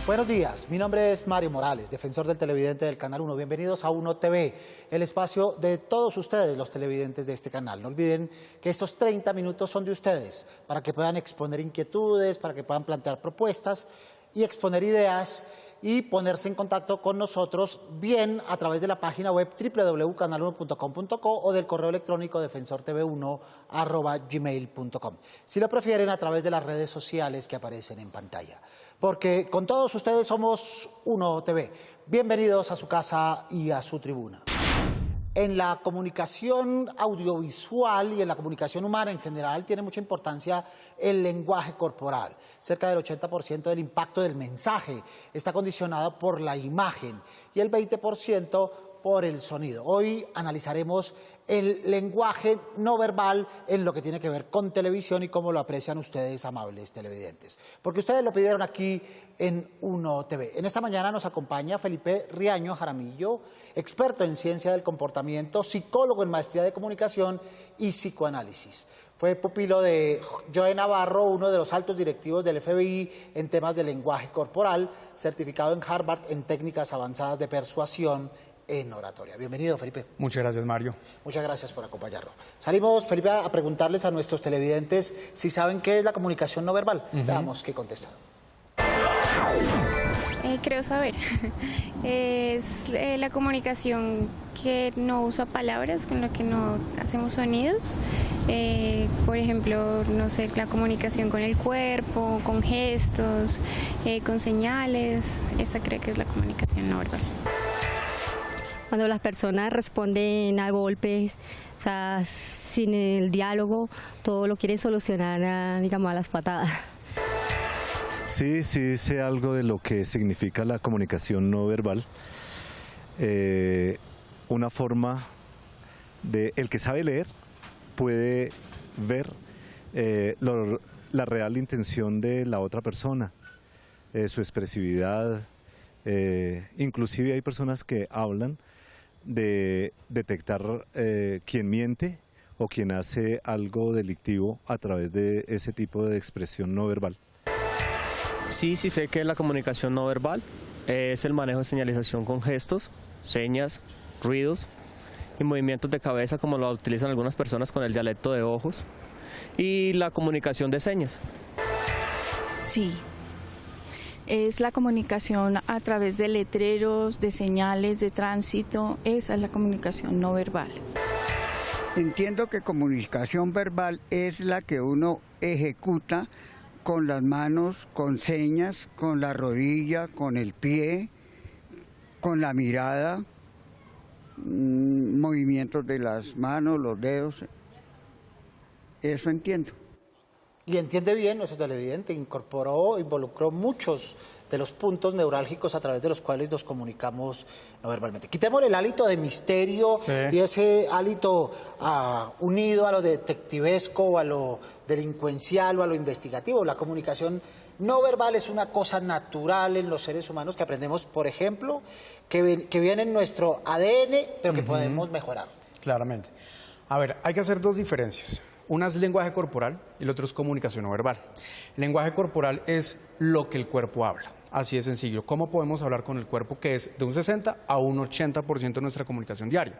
Buenos días, mi nombre es Mario Morales, defensor del televidente del Canal 1. Bienvenidos a Uno TV, el espacio de todos ustedes, los televidentes de este canal. No olviden que estos 30 minutos son de ustedes, para que puedan exponer inquietudes, para que puedan plantear propuestas y exponer ideas y ponerse en contacto con nosotros, bien a través de la página web www.canal1.com.co o del correo electrónico defensortv1@gmail.com. Si lo prefieren, a través de las redes sociales que aparecen en pantalla. Porque con todos ustedes somos Uno TV. Bienvenidos a su casa y a su tribuna. En la comunicación audiovisual y en la comunicación humana en general tiene mucha importancia el lenguaje corporal. Cerca del 80% del impacto del mensaje está condicionado por la imagen y el 20% por el sonido. Hoy analizaremos el lenguaje no verbal en lo que tiene que ver con televisión y cómo lo aprecian ustedes, amables televidentes. Porque ustedes lo pidieron aquí en Uno TV. En esta mañana nos acompaña Felipe Riaño Jaramillo, experto en ciencia del comportamiento, psicólogo en maestría de comunicación y psicoanálisis. Fue pupilo de Joe Navarro, uno de los altos directivos del FBI en temas de lenguaje corporal, certificado en Harvard en técnicas avanzadas de persuasión en oratoria. Bienvenido, Felipe. Muchas gracias, Mario. Muchas gracias por acompañarnos. Salimos, Felipe, a preguntarles a nuestros televidentes si saben qué es la comunicación no verbal. Veamos qué contestan. Creo saber. Es la comunicación que no usa palabras, con la que no hacemos sonidos. Por ejemplo, no sé, la comunicación con el cuerpo, con gestos, con señales. Esa creo que es la comunicación no verbal. Cuando las personas responden a golpes, o sea, sin el diálogo, todo lo quieren solucionar, digamos, a las patadas. Sí sé algo de lo que significa la comunicación no verbal. Una forma de el que sabe leer puede ver la real intención de la otra persona, su expresividad. Inclusive hay personas que hablan de detectar quién miente o quién hace algo delictivo a través de ese tipo de expresión no verbal. Sí sé que la comunicación no verbal es el manejo de señalización con gestos, señas, ruidos y movimientos de cabeza, como lo utilizan algunas personas con el dialecto de ojos, y la comunicación de señas. Sí. Es la comunicación a través de letreros, de señales de tránsito. Esa es la comunicación no verbal. Entiendo que comunicación verbal es la que uno ejecuta con las manos, con señas, con la rodilla, con el pie, con la mirada, movimientos de las manos, los dedos. Eso entiendo. Y entiende bien, nuestro televidente involucró muchos de los puntos neurálgicos a través de los cuales nos comunicamos no verbalmente. Quitémosle el hálito de misterio y ese hálito unido a lo detectivesco o a lo delincuencial o a lo investigativo. La comunicación no verbal es una cosa natural en los seres humanos que aprendemos, por ejemplo, que viene en nuestro ADN, pero que podemos mejorar. Claramente. A ver, hay que hacer dos diferencias. Una es lenguaje corporal y el otro es comunicación no verbal. El lenguaje corporal es lo que el cuerpo habla. Así de sencillo. ¿Cómo podemos hablar con el cuerpo? Que es de un 60 a un 80% de nuestra comunicación diaria.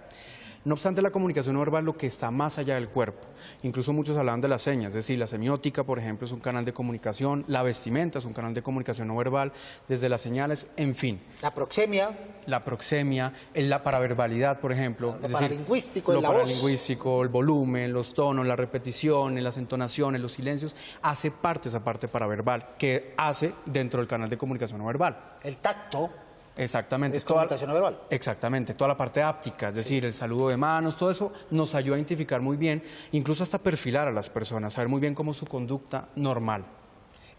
No obstante, la comunicación no verbal lo que está más allá del cuerpo. Incluso muchos hablan de las señas, es decir, la semiótica, por ejemplo, es un canal de comunicación, la vestimenta es un canal de comunicación no verbal, desde las señales, en fin. La proxemia. La proxemia, la paraverbalidad, por ejemplo. Lo paralingüístico, lo paralingüístico, el volumen, los tonos, las repeticiones, las entonaciones, los silencios, hace parte esa parte paraverbal que hace dentro del canal de comunicación no verbal. El tacto. Exactamente. Es comunicación no verbal. Exactamente, toda la parte áptica, es decir, el saludo de manos, todo eso nos ayuda a identificar muy bien, incluso hasta perfilar a las personas, saber muy bien cómo es su conducta normal.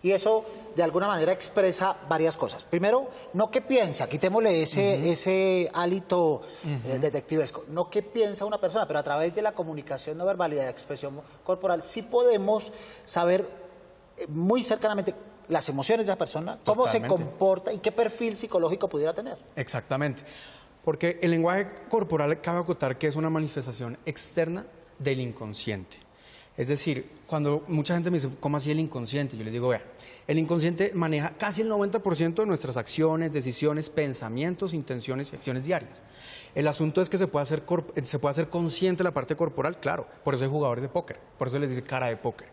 Y eso, de alguna manera, expresa varias cosas. Primero, no qué piensa, quitémosle ese hálito detectivesco, no qué piensa una persona, pero a través de la comunicación no verbal y de la expresión corporal sí podemos saber muy cercanamente las emociones de la persona, cómo se comporta y qué perfil psicológico pudiera tener. Exactamente, porque el lenguaje corporal cabe acotar que es una manifestación externa del inconsciente. Es decir, cuando mucha gente me dice, ¿cómo así el inconsciente? Yo les digo, vea, el inconsciente maneja casi el 90% de nuestras acciones, decisiones, pensamientos, intenciones y acciones diarias. El asunto es que se puede hacer consciente la parte corporal, claro, por eso hay jugadores de póker, por eso les dice cara de póker.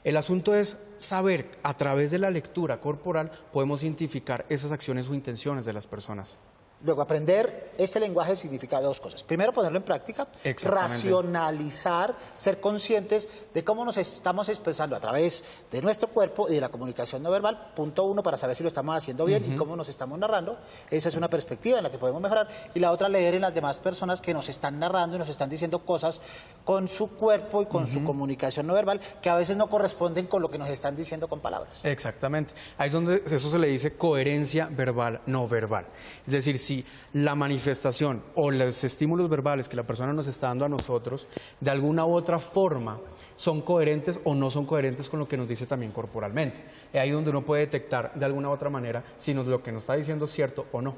El asunto es saber, a través de la lectura corporal, podemos identificar esas acciones o intenciones de las personas. Luego, aprender ese lenguaje significa dos cosas. Primero, ponerlo en práctica, racionalizar, ser conscientes de cómo nos estamos expresando a través de nuestro cuerpo y de la comunicación no verbal. Punto uno, para saber si lo estamos haciendo bien y cómo nos estamos narrando. Esa es una perspectiva en la que podemos mejorar. Y la otra, leer en las demás personas que nos están narrando y nos están diciendo cosas con su cuerpo y con su comunicación no verbal que a veces no corresponden con lo que nos están diciendo con palabras. Exactamente. Ahí es donde eso se le dice coherencia verbal no verbal. Es decir, si la manifestación o los estímulos verbales que la persona nos está dando a nosotros, de alguna u otra forma, son coherentes o no son coherentes con lo que nos dice también corporalmente. Es ahí donde uno puede detectar de alguna u otra manera si lo que nos está diciendo es cierto o no.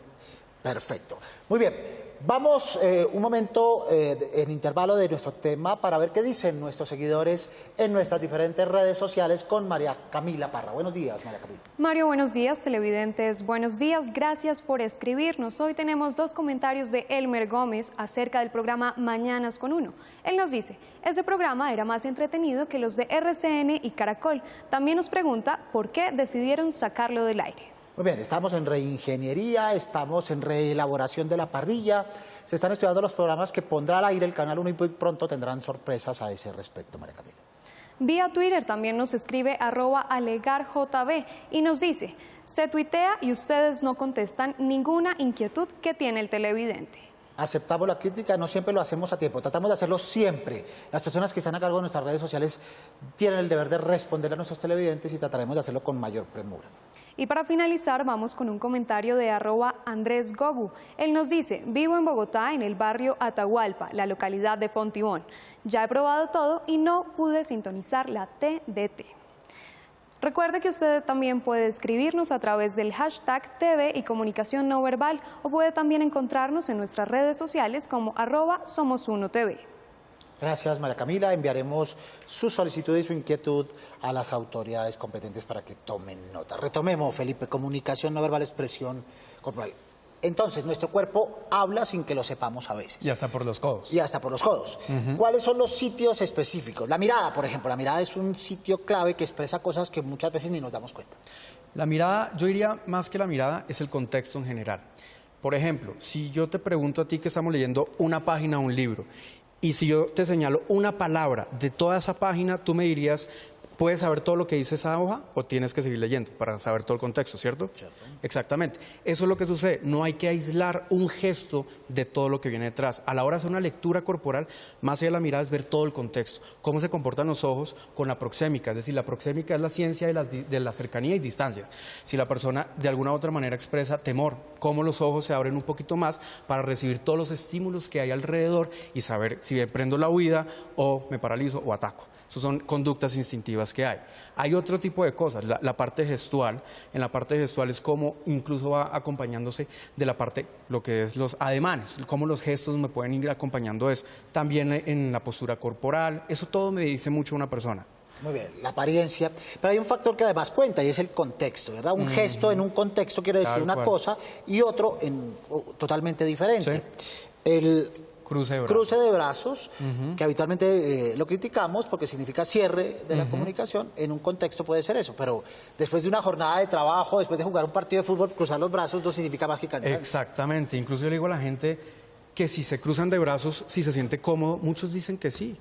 Perfecto. Muy bien. Vamos un momento en intervalo de nuestro tema para ver qué dicen nuestros seguidores en nuestras diferentes redes sociales con María Camila Parra. Buenos días, María Camila. Mario, buenos días, televidentes, buenos días, gracias por escribirnos. Hoy tenemos dos comentarios de Elmer Gómez acerca del programa Mañanas con Uno. Él nos dice, ese programa era más entretenido que los de RCN y Caracol. También nos pregunta por qué decidieron sacarlo del aire. Muy bien, estamos en reingeniería, estamos en reelaboración de la parrilla, se están estudiando los programas que pondrá al aire el Canal 1 y muy pronto tendrán sorpresas a ese respecto, María Camila. Vía Twitter también nos escribe @alegarjb y nos dice, se tuitea y ustedes no contestan ninguna inquietud que tiene el televidente. Aceptamos la crítica, no siempre lo hacemos a tiempo, tratamos de hacerlo siempre. Las personas que están a cargo de nuestras redes sociales tienen el deber de responder a nuestros televidentes y trataremos de hacerlo con mayor premura. Y para finalizar vamos con un comentario de @Andrés Gogu. Él nos dice, vivo en Bogotá, en el barrio Atahualpa, la localidad de Fontibón. Ya he probado todo y no pude sintonizar la TDT. Recuerde que usted también puede escribirnos a través del hashtag TV y Comunicación No Verbal o puede también encontrarnos en nuestras redes sociales como @SomosUnoTV. Gracias, María Camila. Enviaremos su solicitud y su inquietud a las autoridades competentes para que tomen nota. Retomemos, Felipe, comunicación no verbal, expresión corporal. Entonces, nuestro cuerpo habla sin que lo sepamos a veces. Y hasta por los codos. Y hasta por los codos. ¿Cuáles son los sitios específicos? La mirada, por ejemplo. La mirada es un sitio clave que expresa cosas que muchas veces ni nos damos cuenta. La mirada, yo diría más que la mirada, es el contexto en general. Por ejemplo, si yo te pregunto a ti que estamos leyendo una página de un libro, y si yo te señalo una palabra de toda esa página, tú me dirías, ¿puedes saber todo lo que dice esa hoja o tienes que seguir leyendo para saber todo el contexto, ¿cierto? Cierto. Exactamente. Eso es lo que sucede. No hay que aislar un gesto de todo lo que viene detrás. A la hora de hacer una lectura corporal, más allá de la mirada es ver todo el contexto. Cómo se comportan los ojos con la proxémica. Es decir, la proxémica es la ciencia de la cercanía y distancias. Si la persona de alguna u otra manera expresa temor, cómo los ojos se abren un poquito más para recibir todos los estímulos que hay alrededor y saber si prendo la huida o me paralizo o ataco. Esas son conductas instintivas que hay. Hay otro tipo de cosas, la parte gestual. En la parte gestual es como incluso va acompañándose de la parte, lo que es los ademanes, cómo los gestos me pueden ir acompañando es también en la postura corporal. Eso todo me dice mucho una persona. Muy bien, la apariencia. Pero hay un factor que además cuenta y es el contexto, ¿verdad? Un gesto en un contexto quiere decir una cosa y otro totalmente diferente. Sí. El Cruce de brazos, que habitualmente lo criticamos porque significa cierre de la comunicación, en un contexto puede ser eso, pero después de una jornada de trabajo, después de jugar un partido de fútbol, cruzar los brazos no significa más que cansancio. Exactamente, incluso yo le digo a la gente que si se cruzan de brazos, si se siente cómodo, muchos dicen que sí.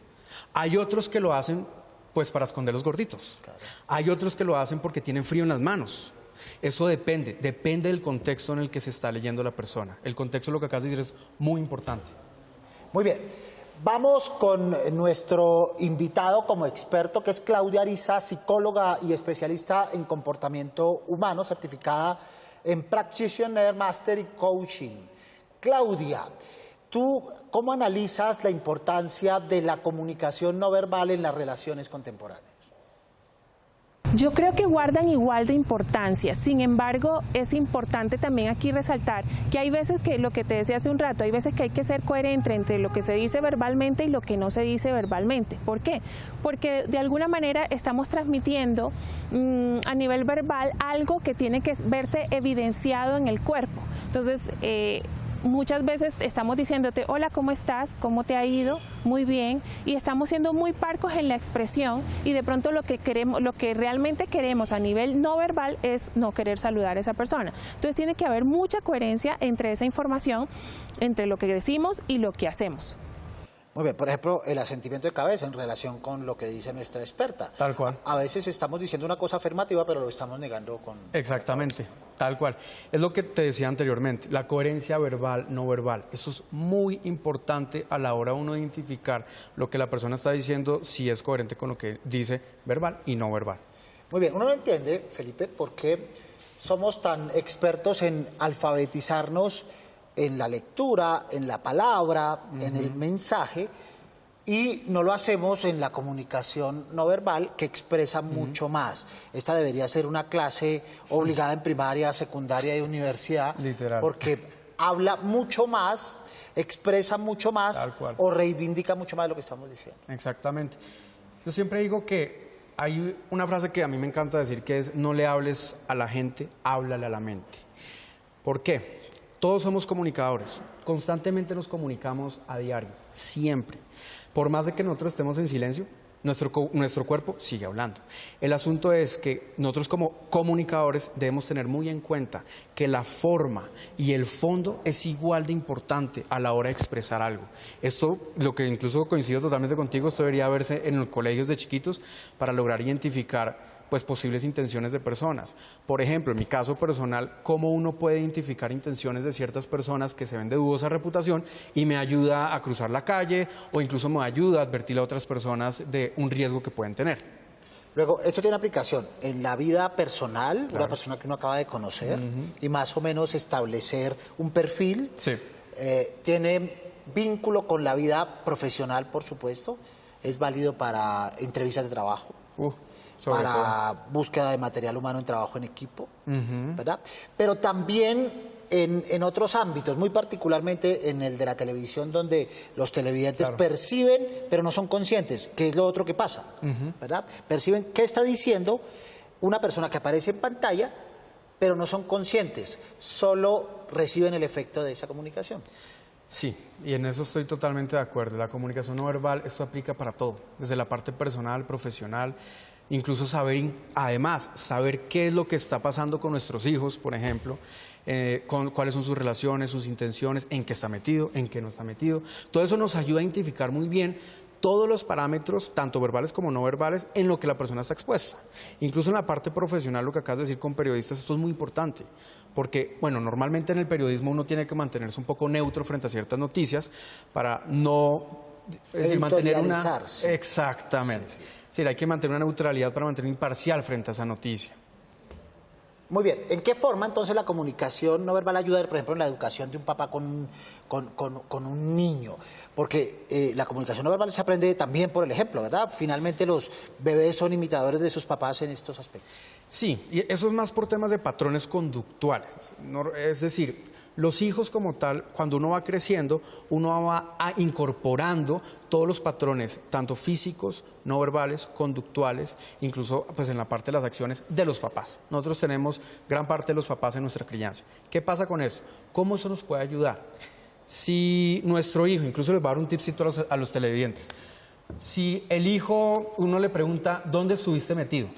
Hay otros que lo hacen pues para esconder los gorditos. Claro. Hay otros que lo hacen porque tienen frío en las manos. Eso depende del contexto en el que se está leyendo la persona. El contexto, lo que acabas de decir, es muy importante. Muy bien, vamos con nuestro invitado como experto, que es Claudia Ariza, psicóloga y especialista en comportamiento humano, certificada en Practitioner, Master y Coaching. Claudia, ¿tú cómo analizas la importancia de la comunicación no verbal en las relaciones contemporáneas? Yo creo que guardan igual de importancia. Sin embargo, es importante también aquí resaltar que hay veces que, lo que te decía hace un rato, hay veces que hay que ser coherente entre lo que se dice verbalmente y lo que no se dice verbalmente. ¿Por qué? Porque de alguna manera estamos transmitiendo a nivel verbal algo que tiene que verse evidenciado en el cuerpo. Entonces, muchas veces estamos diciéndote, hola, ¿cómo estás? ¿Cómo te ha ido? Muy bien. Y estamos siendo muy parcos en la expresión y de pronto lo que queremos, lo que realmente queremos a nivel no verbal es no querer saludar a esa persona. Entonces tiene que haber mucha coherencia entre esa información, entre lo que decimos y lo que hacemos. Muy bien, por ejemplo, el asentimiento de cabeza en relación con lo que dice nuestra experta. Tal cual. A veces estamos diciendo una cosa afirmativa, pero lo estamos negando con... Exactamente, tal cual. Es lo que te decía anteriormente, la coherencia verbal, no verbal. Eso es muy importante a la hora de uno identificar lo que la persona está diciendo, si es coherente con lo que dice verbal y no verbal. Muy bien, uno no entiende, Felipe, por qué somos tan expertos en alfabetizarnos en la lectura, en la palabra, en el mensaje, y no lo hacemos en la comunicación no verbal, que expresa mucho más. Esta debería ser una clase obligada en primaria, secundaria y universidad, literal, porque habla mucho más, expresa mucho más o reivindica mucho más lo que estamos diciendo. Exactamente. Yo siempre digo que hay una frase que a mí me encanta decir, que es: no le hables a la gente, háblale a la mente. ¿Por qué? Todos somos comunicadores, constantemente nos comunicamos a diario, siempre. Por más de que nosotros estemos en silencio, nuestro cuerpo sigue hablando. El asunto es que nosotros como comunicadores debemos tener muy en cuenta que la forma y el fondo es igual de importante a la hora de expresar algo. Esto, lo que incluso coincido totalmente contigo, esto debería verse en los colegios de chiquitos para lograr identificar pues posibles intenciones de personas. Por ejemplo, en mi caso personal, cómo uno puede identificar intenciones de ciertas personas que se ven de dudosa reputación y me ayuda a cruzar la calle o incluso me ayuda a advertir a otras personas de un riesgo que pueden tener. Luego, esto tiene aplicación en la vida personal, una persona que uno acaba de conocer y más o menos establecer un perfil. Sí. Tiene vínculo con la vida profesional, por supuesto. Es válido para entrevistas de trabajo. Para búsqueda de material humano en trabajo en equipo, ¿verdad? Pero también en otros ámbitos, muy particularmente en el de la televisión, donde los televidentes perciben, pero no son conscientes, que es lo otro que pasa, ¿verdad? Perciben qué está diciendo una persona que aparece en pantalla, pero no son conscientes, solo reciben el efecto de esa comunicación. Sí, y en eso estoy totalmente de acuerdo. La comunicación no verbal, esto aplica para todo, desde la parte personal, profesional. Incluso además, saber qué es lo que está pasando con nuestros hijos, por ejemplo, cuáles son sus relaciones, sus intenciones, en qué está metido, en qué no está metido. Todo eso nos ayuda a identificar muy bien todos los parámetros, tanto verbales como no verbales, en lo que la persona está expuesta. Incluso en la parte profesional, lo que acabas de decir con periodistas, esto es muy importante. Porque, bueno, normalmente en el periodismo uno tiene que mantenerse un poco neutro frente a ciertas noticias para no... Es decir, mantener una... Exactamente. Sí, sí. Sí, hay que mantener una neutralidad para mantener imparcial frente a esa noticia. Muy bien. ¿En qué forma entonces la comunicación no verbal ayuda, por ejemplo, en la educación de un papá con un niño? Porque la comunicación no verbal se aprende también por el ejemplo, ¿verdad? Finalmente los bebés son imitadores de sus papás en estos aspectos. Sí, y eso es más por temas de patrones conductuales. Es decir, los hijos como tal, cuando uno va creciendo, uno va incorporando todos los patrones, tanto físicos, no verbales, conductuales, incluso pues en la parte de las acciones de los papás. Nosotros tenemos gran parte de los papás en nuestra crianza. ¿Qué pasa con eso? ¿Cómo eso nos puede ayudar? Si nuestro hijo, incluso les voy a dar un tipcito a los televidentes, si el hijo, uno le pregunta, ¿dónde estuviste metido?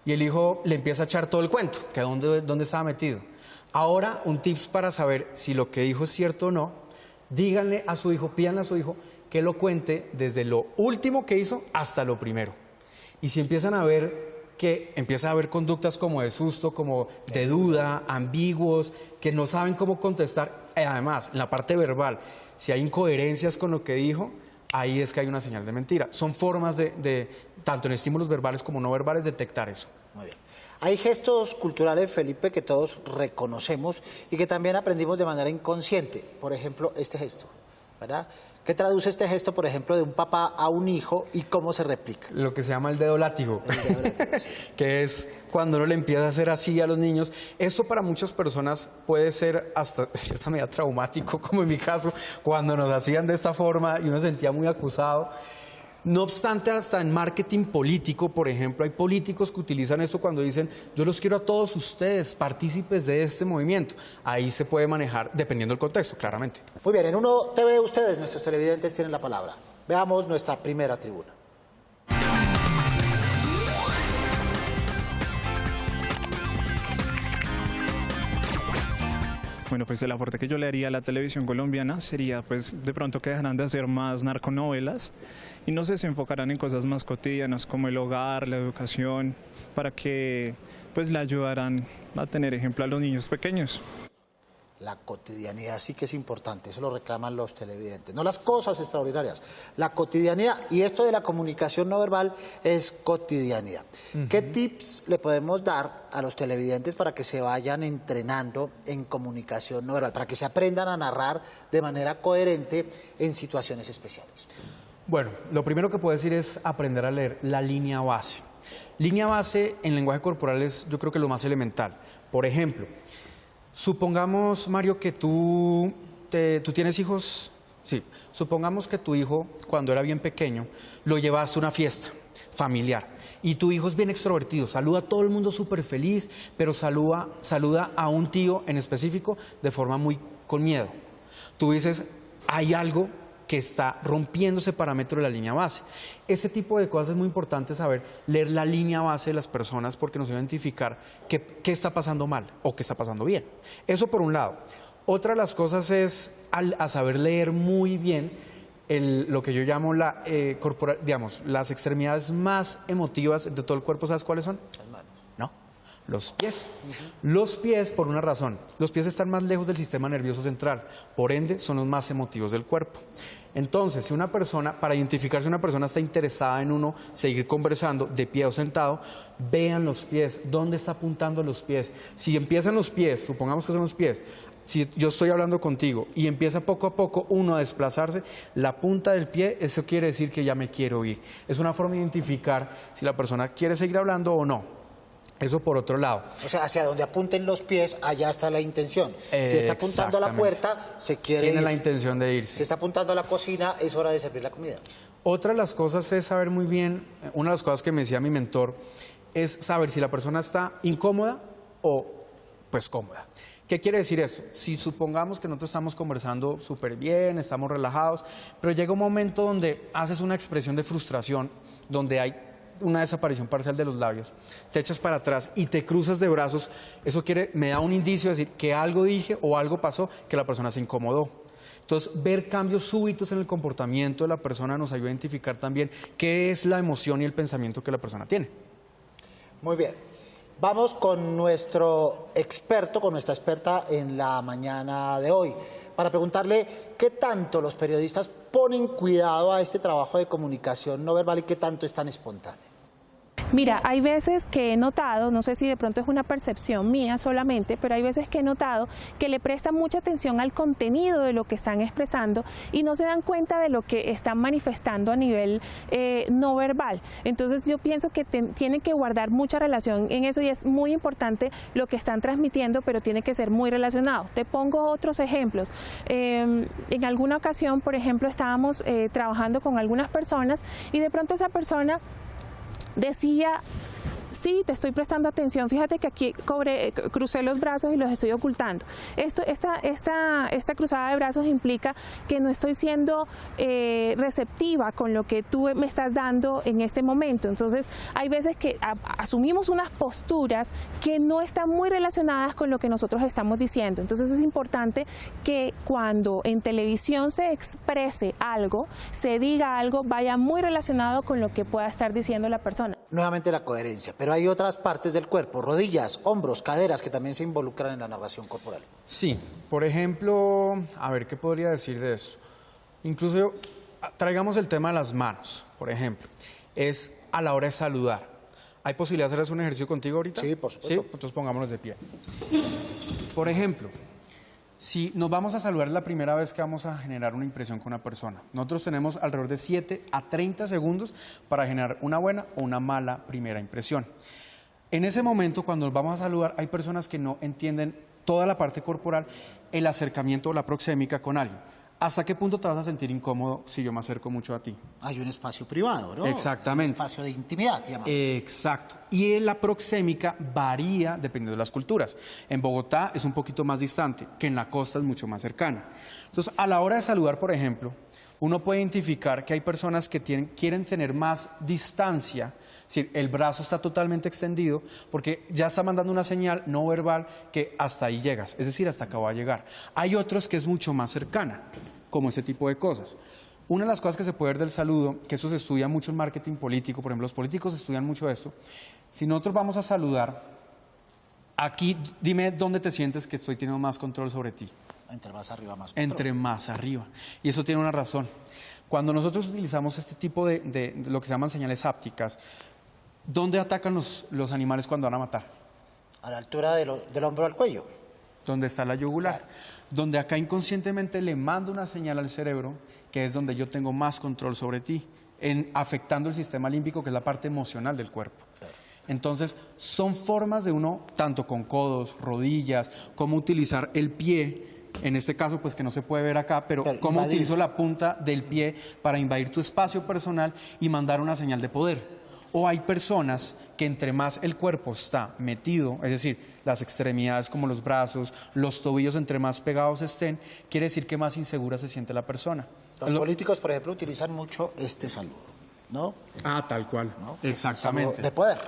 Y el hijo le empieza a echar todo el cuento, que dónde estaba metido. Ahora, un tips para saber si lo que dijo es cierto o no, díganle a su hijo, pídanle a su hijo que lo cuente desde lo último que hizo hasta lo primero. Y si empiezan a ver que empieza a haber conductas como de susto, como de duda, ambiguos, que no saben cómo contestar, además, en la parte verbal, si hay incoherencias con lo que dijo, ahí es que hay una señal de mentira. Son formas tanto en estímulos verbales como no verbales, detectar eso. Muy bien. Hay gestos culturales, Felipe, que todos reconocemos y que también aprendimos de manera inconsciente. Por ejemplo, este gesto, ¿verdad? ¿Qué traduce este gesto, por ejemplo, de un papá a un hijo y cómo se replica? Lo que se llama el dedo látigo, Sí. que es cuando uno le empieza a hacer así a los niños. Esto para muchas personas puede ser hasta de cierta medida traumático, como en mi caso, cuando nos hacían de esta forma y uno se sentía muy acusado. No obstante, hasta en marketing político, por ejemplo, hay políticos que utilizan esto cuando dicen, yo los quiero a todos ustedes, partícipes de este movimiento. Ahí se puede manejar, dependiendo del contexto, claramente. Muy bien, en Uno TV ustedes, nuestros televidentes, tienen la palabra. Veamos nuestra primera tribuna. Bueno, pues el aporte que yo le haría a la televisión colombiana sería pues de pronto que dejarán de hacer más narconovelas y no sé, se enfocarán en cosas más cotidianas como el hogar, la educación, para que pues le ayudarán a tener ejemplo a los niños pequeños. La cotidianidad sí que es importante, eso lo reclaman los televidentes. No las cosas extraordinarias, la cotidianidad. Y esto de la comunicación no verbal es cotidianidad. ¿Qué tips le podemos dar a los televidentes para que se vayan entrenando en comunicación no verbal, para que se aprendan a narrar de manera coherente en situaciones especiales? Bueno, lo primero que puedo decir es aprender a leer la línea base. Línea base en lenguaje corporal es, yo creo que lo más elemental. Por ejemplo, supongamos, Mario, que tú tienes hijos. Sí, supongamos que tu hijo, cuando era bien pequeño, lo llevaste a una fiesta familiar y tu hijo es bien extrovertido, saluda a todo el mundo súper feliz, pero saluda a un tío en específico de forma muy con miedo. Tú dices, hay algo que está rompiendo ese parámetro de la línea base. Este tipo de cosas es muy importante saber, leer la línea base de las personas porque nos va a identificar qué está pasando mal o qué está pasando bien. Eso por un lado. Otra de las cosas es a saber leer muy bien lo que yo llamo las extremidades más emotivas de todo el cuerpo. ¿Sabes cuáles son? Las manos. No, los pies. Los pies, por una razón, los pies están más lejos del sistema nervioso central, por ende son los más emotivos del cuerpo. Entonces, si una persona, para identificar si una persona está interesada en uno, seguir conversando de pie o sentado, vean los pies, dónde está apuntando los pies. Si empiezan los pies, supongamos que son los pies, si yo estoy hablando contigo y empieza poco a poco uno a desplazarse, la punta del pie, eso quiere decir que ya me quiero ir. Es una forma de identificar si la persona quiere seguir hablando o no. Eso por otro lado. O sea, hacia donde apunten los pies, allá está la intención. Si está apuntando a la puerta, se quiere ir. Tiene la intención de irse. Si está apuntando a la cocina, es hora de servir la comida. Otra de las cosas es saber muy bien, una de las cosas que me decía mi mentor, es saber si la persona está incómoda o pues cómoda. ¿Qué quiere decir eso? Si supongamos que nosotros estamos conversando súper bien, estamos relajados, pero llega un momento donde haces una expresión de frustración, donde hay una desaparición parcial de los labios, te echas para atrás y te cruzas de brazos, eso me da un indicio de decir que algo dije o algo pasó, que la persona se incomodó. Entonces, ver cambios súbitos en el comportamiento de la persona nos ayuda a identificar también qué es la emoción y el pensamiento que la persona tiene. Muy bien. Vamos con nuestro experto, con nuestra experta en la mañana de hoy, para preguntarle qué tanto los periodistas ponen cuidado a este trabajo de comunicación no verbal y qué tanto es tan espontáneo. Mira, hay veces que he notado, no sé si de pronto es una percepción mía solamente, pero hay veces que he notado que le prestan mucha atención al contenido de lo que están expresando y no se dan cuenta de lo que están manifestando a nivel no verbal. Entonces yo pienso que tienen que guardar mucha relación en eso y es muy importante lo que están transmitiendo, pero tiene que ser muy relacionado. Te pongo otros ejemplos. En alguna ocasión, por ejemplo, estábamos trabajando con algunas personas y de pronto esa persona decía, sí, te estoy prestando atención, fíjate que aquí crucé los brazos y los estoy ocultando. Esta cruzada de brazos implica que no estoy siendo receptiva con lo que tú me estás dando en este momento. Entonces, hay veces que asumimos unas posturas que no están muy relacionadas con lo que nosotros estamos diciendo. Entonces, es importante que cuando en televisión se exprese algo, se diga algo, vaya muy relacionado con lo que pueda estar diciendo la persona. Nuevamente la coherencia, pero hay otras partes del cuerpo, rodillas, hombros, caderas, que también se involucran en la narración corporal. Sí, por ejemplo, a ver, ¿qué podría decir de eso? Incluso traigamos el tema de las manos, por ejemplo, es a la hora de saludar. ¿Hay posibilidad de hacer un ejercicio contigo ahorita? Sí, por supuesto. Sí, entonces pongámonos de pie. Por ejemplo, Si nos vamos a saludar es la primera vez que vamos a generar una impresión con una persona. Nosotros tenemos alrededor de 7 a 30 segundos para generar una buena o una mala primera impresión. En ese momento, cuando nos vamos a saludar, hay personas que no entienden toda la parte corporal, el acercamiento o la proxémica con alguien. ¿Hasta qué punto te vas a sentir incómodo si yo me acerco mucho a ti? Hay un espacio privado, ¿no? Exactamente. Un espacio de intimidad, que llamamos. Exacto. Y la proxémica varía dependiendo de las culturas. En Bogotá es un poquito más distante, que en la costa es mucho más cercana. Entonces, a la hora de saludar, por ejemplo, uno puede identificar que hay personas que quieren tener más distancia, es decir, el brazo está totalmente extendido porque ya está mandando una señal no verbal que hasta ahí llegas, es decir, hasta acá va a llegar. Hay otros que es mucho más cercana, como ese tipo de cosas. Una de las cosas que se puede ver del saludo, que eso se estudia mucho en marketing político, por ejemplo, los políticos estudian mucho esto. Si nosotros vamos a saludar, aquí dime dónde te sientes que estoy teniendo más control sobre ti. Entre más arriba, más control. Entre más arriba. Y eso tiene una razón. Cuando nosotros utilizamos este tipo de lo que se llaman señales hápticas, ¿dónde atacan los animales cuando van a matar? A la altura del hombro al cuello. Donde está la yugular. Claro. Donde acá inconscientemente le mando una señal al cerebro, que es donde yo tengo más control sobre ti, afectando el sistema límbico, que es la parte emocional del cuerpo. Claro. Entonces, son formas de uno, tanto con codos, rodillas, cómo utilizar el pie. En este caso, pues que no se puede ver acá, pero cómo utilizo la punta del pie para invadir tu espacio personal y mandar una señal de poder. O hay personas que entre más el cuerpo está metido, es decir, las extremidades como los brazos, los tobillos entre más pegados estén, quiere decir que más insegura se siente la persona. Los políticos, por ejemplo, utilizan mucho este saludo, ¿no? Ah, tal cual. ¿No? Exactamente. De poder.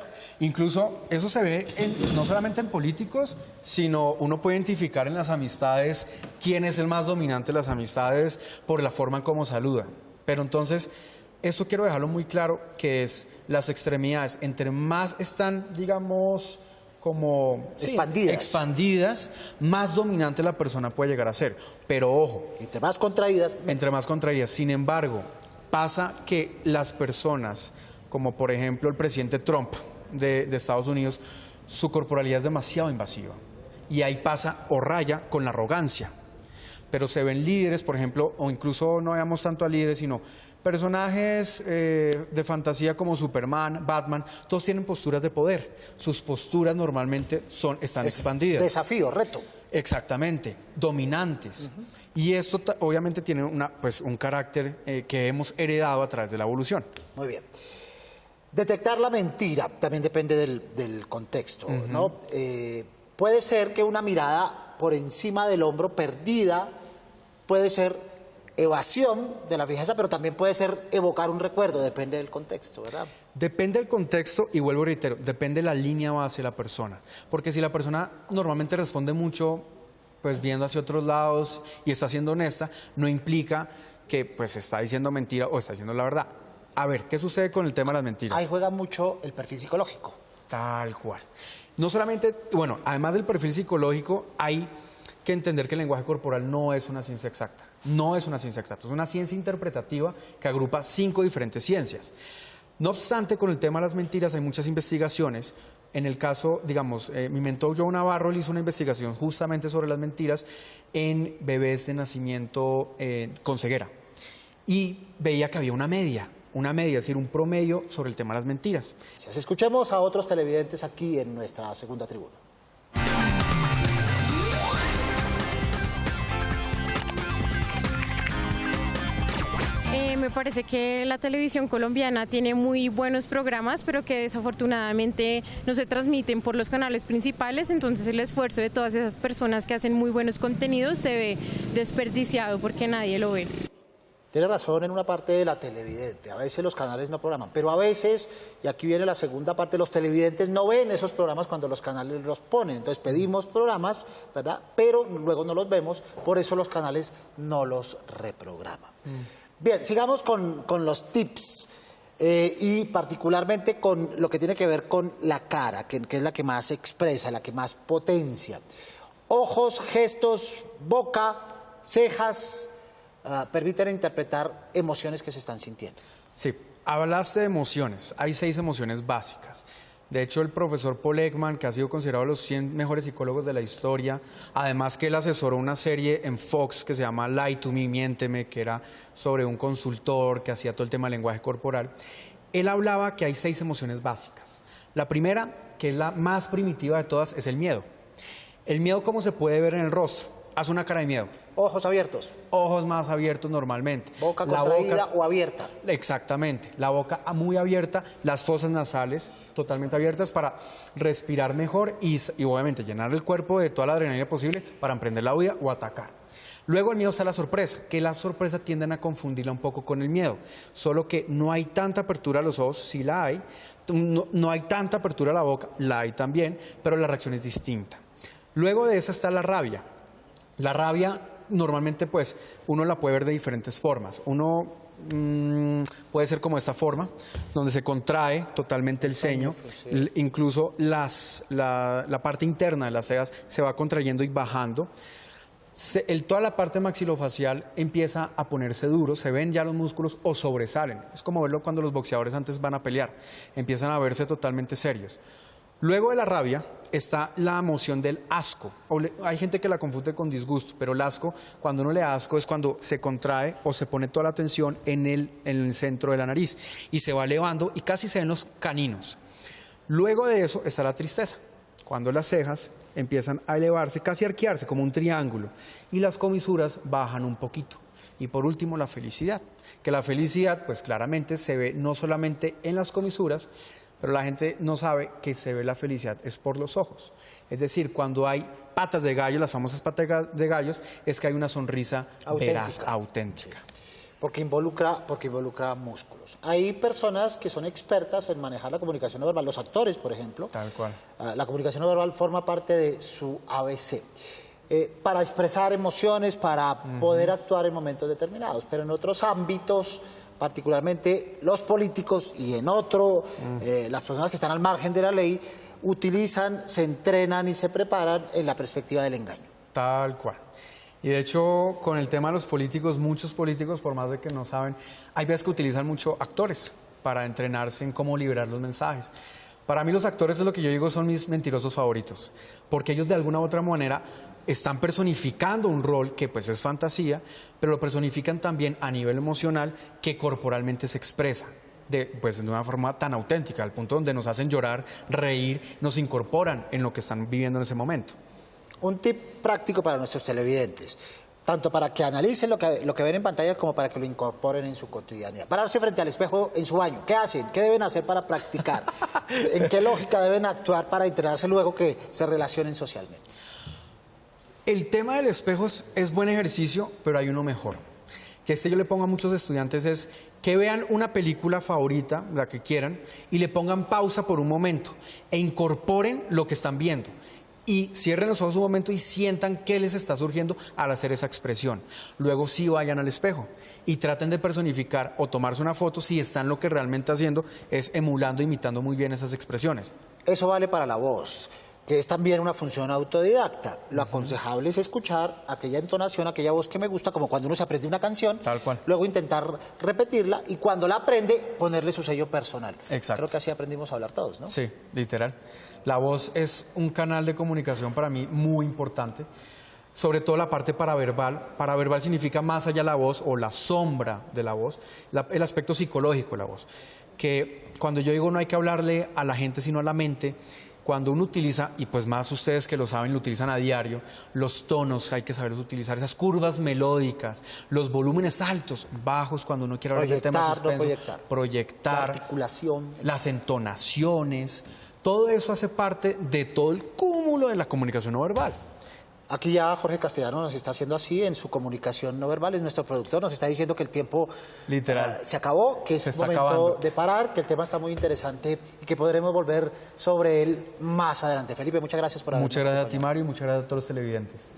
Incluso eso se ve no solamente en políticos, sino uno puede identificar en las amistades quién es el más dominante de las amistades por la forma en cómo saluda. Pero entonces, eso quiero dejarlo muy claro, que es las extremidades, entre más están, digamos, como expandidas, más dominante la persona puede llegar a ser. Pero ojo. Entre más contraídas. Entre más contraídas. Sin embargo, pasa que las personas, como por ejemplo el presidente Trump de Estados Unidos, su corporalidad es demasiado invasiva. Y ahí pasa o raya con la arrogancia. Pero se ven líderes, por ejemplo, o incluso no veamos tanto a líderes, sino personajes de fantasía como Superman, Batman, todos tienen posturas de poder. Sus posturas normalmente están expandidas. Desafío, reto. Exactamente, dominantes. Y esto obviamente tiene un carácter que hemos heredado a través de la evolución. Muy bien. Detectar la mentira también depende del contexto, ¿no? Puede ser que una mirada por encima del hombro perdida puede ser evasión de la fijeza, pero también puede ser evocar un recuerdo, depende del contexto, ¿verdad? Depende del contexto y vuelvo a reitero, depende de la línea base de la persona. Porque si la persona normalmente responde mucho, pues viendo hacia otros lados y está siendo honesta, no implica que pues está diciendo mentira o está diciendo la verdad. A ver, ¿qué sucede con el tema de las mentiras? Ahí juega mucho el perfil psicológico. Tal cual. No solamente, bueno, además del perfil psicológico, hay que entender que el lenguaje corporal no es una ciencia exacta. No es una ciencia exacta, es una ciencia interpretativa que agrupa 5 diferentes ciencias. No obstante, con el tema de las mentiras hay muchas investigaciones. En el caso, digamos, mi mentor Joe Navarro hizo una investigación justamente sobre las mentiras en bebés de nacimiento con ceguera. Y veía que había una media, es decir, un promedio sobre el tema de las mentiras. Escuchemos a otros televidentes aquí en nuestra segunda tribuna. Me parece que la televisión colombiana tiene muy buenos programas, pero que desafortunadamente no se transmiten por los canales principales, entonces el esfuerzo de todas esas personas que hacen muy buenos contenidos se ve desperdiciado porque nadie lo ve. Tiene razón en una parte de la televidente, a veces los canales no programan, pero a veces, y aquí viene la segunda parte, los televidentes no ven esos programas cuando los canales los ponen, entonces pedimos programas, ¿verdad? Pero luego no los vemos, por eso los canales no los reprograman. Bien, sigamos con los tips y particularmente con lo que tiene que ver con la cara, que es la que más expresa, la que más potencia. Ojos, gestos, boca, cejas, permiten interpretar emociones que se están sintiendo. Sí, hablaste de emociones, hay 6 emociones básicas. De hecho, el profesor Paul Ekman, que ha sido considerado los 100 mejores psicólogos de la historia, además que él asesoró una serie en Fox que se llama Lie to Me, Miénteme, que era sobre un consultor que hacía todo el tema del lenguaje corporal, él hablaba que hay 6 emociones básicas. La primera, que es la más primitiva de todas, es el miedo. El miedo, ¿cómo se puede ver en el rostro? Haz una cara de miedo. Ojos abiertos. Ojos más abiertos normalmente. Boca contraída o abierta. Exactamente. La boca muy abierta, las fosas nasales totalmente abiertas para respirar mejor y obviamente llenar el cuerpo de toda la adrenalina posible para emprender la huida o atacar. Luego el miedo está la sorpresa, que la sorpresa tienden a confundirla un poco con el miedo. Solo que no hay tanta apertura a los ojos, sí la hay. No hay tanta apertura a la boca, la hay también, pero la reacción es distinta. Luego de esa está la rabia. La rabia normalmente pues uno la puede ver de diferentes formas. Uno puede ser como esta forma, donde se contrae totalmente el ceño, incluso la parte interna de las cejas se va contrayendo y bajando. Toda la parte maxilofacial empieza a ponerse duro, se ven ya los músculos o sobresalen. Es como verlo cuando los boxeadores antes van a pelear, empiezan a verse totalmente serios. Luego de la rabia está la emoción del asco. Hay gente que la confunde con disgusto, pero el asco, cuando uno le da asco, es cuando se contrae o se pone toda la tensión en el centro de la nariz y se va elevando y casi se ven los caninos. Luego de eso está la tristeza, cuando las cejas empiezan a elevarse, casi a arquearse como un triángulo y las comisuras bajan un poquito. Y por último, la felicidad, que la felicidad pues claramente se ve no solamente en las comisuras, pero la gente no sabe que se ve la felicidad es por los ojos. Es decir, cuando hay patas de gallo, las famosas patas de gallos, es que hay una sonrisa veraz, auténtica. Porque involucra músculos. Hay personas que son expertas en manejar la comunicación no verbal, los actores, por ejemplo. Tal cual. La comunicación no verbal forma parte de su ABC. Para expresar emociones, para poder actuar en momentos determinados, pero en otros ámbitos, particularmente los políticos y en las personas que están al margen de la ley, utilizan, se entrenan y se preparan en la perspectiva del engaño. Tal cual. Y de hecho, con el tema de los políticos, muchos políticos, por más de que no saben, hay veces que utilizan mucho actores para entrenarse en cómo liberar los mensajes. Para mí los actores, es lo que yo digo, son mis mentirosos favoritos, porque ellos de alguna u otra manera están personificando un rol que pues es fantasía, pero lo personifican también a nivel emocional que corporalmente se expresa de una forma tan auténtica, al punto donde nos hacen llorar, reír, nos incorporan en lo que están viviendo en ese momento. Un tip práctico para nuestros televidentes, tanto para que analicen lo que ven en pantalla como para que lo incorporen en su cotidianidad. Pararse frente al espejo en su baño, ¿qué hacen? ¿Qué deben hacer para practicar? ¿En qué lógica deben actuar para entrenarse luego que se relacionen socialmente? El tema del espejo es buen ejercicio, pero hay uno mejor. Que yo le pongo a muchos estudiantes es que vean una película favorita, la que quieran, y le pongan pausa por un momento e incorporen lo que están viendo. Y cierren los ojos un momento y sientan qué les está surgiendo al hacer esa expresión. Luego sí vayan al espejo y traten de personificar o tomarse una foto si están lo que realmente haciendo es emulando, imitando muy bien esas expresiones. Eso vale para la voz, que es también una función autodidacta. Lo aconsejable es escuchar aquella entonación, aquella voz que me gusta, como cuando uno se aprende una canción, tal cual. Luego intentar repetirla y cuando la aprende, ponerle su sello personal. Exacto. Creo que así aprendimos a hablar todos, ¿no? Sí, literal. La voz es un canal de comunicación para mí muy importante, sobre todo la parte paraverbal. Paraverbal significa más allá de la voz o la sombra de la voz, el aspecto psicológico de la voz. Que cuando yo digo no hay que hablarle a la gente sino a la mente, cuando uno utiliza, y pues más ustedes que lo saben, lo utilizan a diario, los tonos hay que saberlos utilizar, esas curvas melódicas, los volúmenes altos, bajos, cuando uno quiere hablar de temas suspensos, proyectar, la articulación, las entonaciones, todo eso hace parte de todo el cúmulo de la comunicación no verbal. Aquí ya Jorge Castellano nos está haciendo así en su comunicación no verbal, es nuestro productor, nos está diciendo que el tiempo literal se acabó, que es momento de parar, que el tema está muy interesante y que podremos volver sobre él más adelante. Felipe, muchas gracias por habernos acompañado. Muchas gracias a ti, Mario, y muchas gracias a todos los televidentes.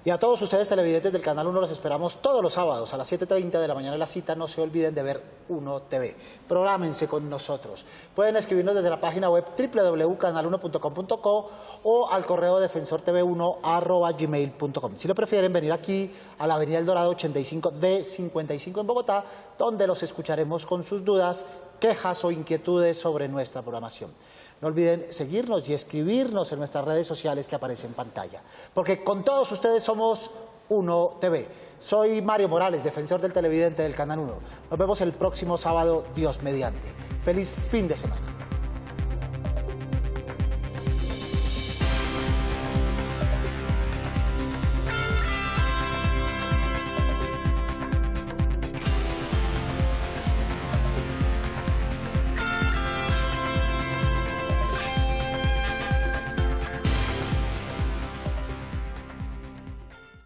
Y a todos ustedes televidentes del Canal 1 los esperamos todos los sábados a las 7:30 de la mañana en la cita. No se olviden de ver 1 TV. Prográmense con nosotros. Pueden escribirnos desde la página web www.canal1.com.co o al correo defensortv1@gmail.com. Si lo prefieren, venir aquí a la Avenida El Dorado 85 de 55 en Bogotá, donde los escucharemos con sus dudas, quejas o inquietudes sobre nuestra programación. No olviden seguirnos y escribirnos en nuestras redes sociales que aparecen en pantalla. Porque con todos ustedes somos Uno TV. Soy Mario Morales, defensor del televidente del Canal 1. Nos vemos el próximo sábado, Dios mediante. Feliz fin de semana.